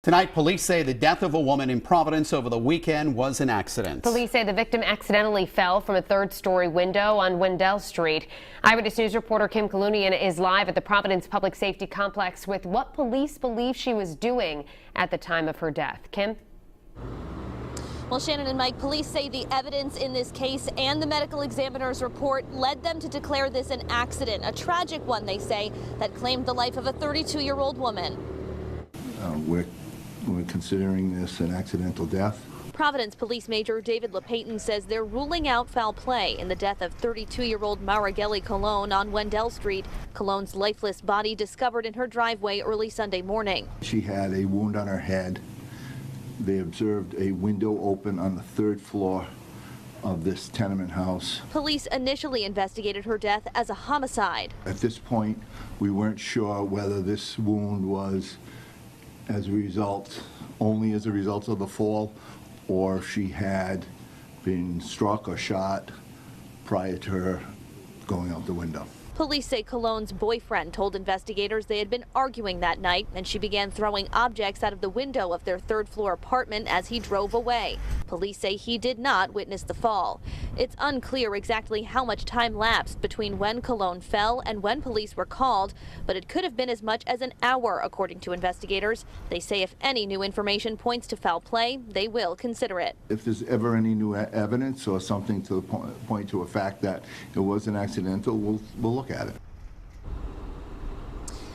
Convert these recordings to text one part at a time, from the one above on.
Tonight, police say the death of a woman in Providence over the weekend was an accident. Police say the victim accidentally fell from a third-story window on Wendell Street. Eyewitness News reporter Kim Kalunian is live at the Providence Public Safety Complex with what police believe she was doing at the time of her death. Kim? Well, Shannon and Mike, police say the evidence in this case and the medical examiner's report led them to declare this an accident, a tragic one, they say, that claimed the life of a 32-year-old woman. We're considering this an accidental death. Providence Police Major David LePayton says they're ruling out foul play in the death of 32-year-old Marigelli Colon on Wendell Street. Colon's lifeless body discovered in her driveway early Sunday morning. She had a wound on her head. They observed a window open on the third floor of this tenement house. Police initially investigated her death as a homicide. At this point, we weren't sure whether this wound was only as a result of the fall, or if she had been struck or shot prior to her going out the window. Police say Colon's boyfriend told investigators they had been arguing that night, and she began throwing objects out of the window of their third-floor apartment as he drove away. Police say he did not witness the fall. It's unclear exactly how much time lapsed between when Colon fell and when police were called, but it could have been as much as an hour, according to investigators. They say if any new information points to foul play, they will consider it. If there's ever any new evidence or something to point to a fact that it was an accidental, we'll look at it.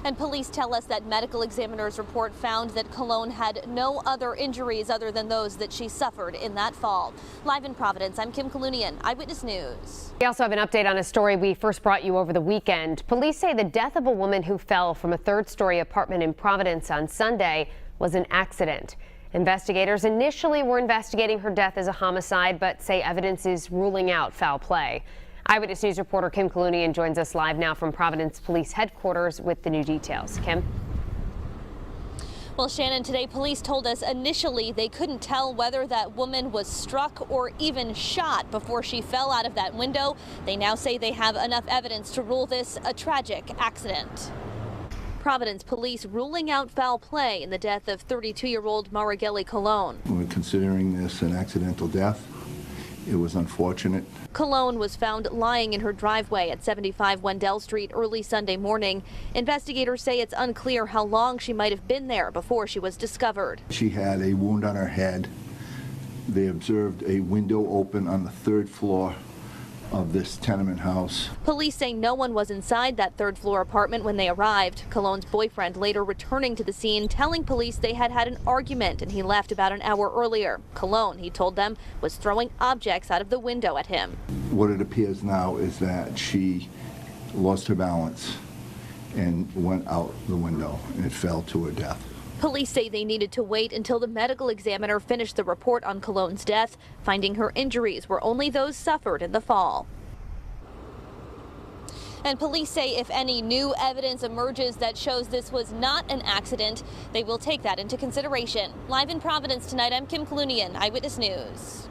And police tell us that medical examiner's report found that Colon had no other injuries other than those that she suffered in that fall. Live in Providence, I'm Kim Kalunian, Eyewitness News. We also have an update on a story we first brought you over the weekend. Police say the death of a woman who fell from a third-story apartment in Providence on Sunday was an accident. Investigators initially were investigating her death as a homicide, but say evidence is ruling out foul play. Eyewitness News reporter Kim Kalunian joins us live now from Providence Police Headquarters with the new details. Kim? Well, Shannon, today police told us initially they couldn't tell whether that woman was struck or even shot before she fell out of that window. They now say they have enough evidence to rule this a tragic accident. Providence police ruling out foul play in the death of 32-year-old Marigelli Colon. We're considering this an accidental death. It was unfortunate. Colon was found lying in her driveway at 75 Wendell Street early Sunday morning. Investigators say it's unclear how long she might have been there before she was discovered. She had a wound on her head. They observed a window open on the third floor of this tenement house. Police say no one was inside that third-floor apartment when they arrived. Colon's boyfriend later returning to the scene, telling police they had had an argument and he left about an hour earlier. Colon, he told them, was throwing objects out of the window at him. What it appears now is that she lost her balance and went out the window, and it fell to her death. Police say they needed to wait until the medical examiner finished the report on Colon's death, finding her injuries were only those suffered in the fall. And police say if any new evidence emerges that shows this was not an accident, they will take that into consideration. Live in Providence tonight, I'm Kim Kalunian, Eyewitness News.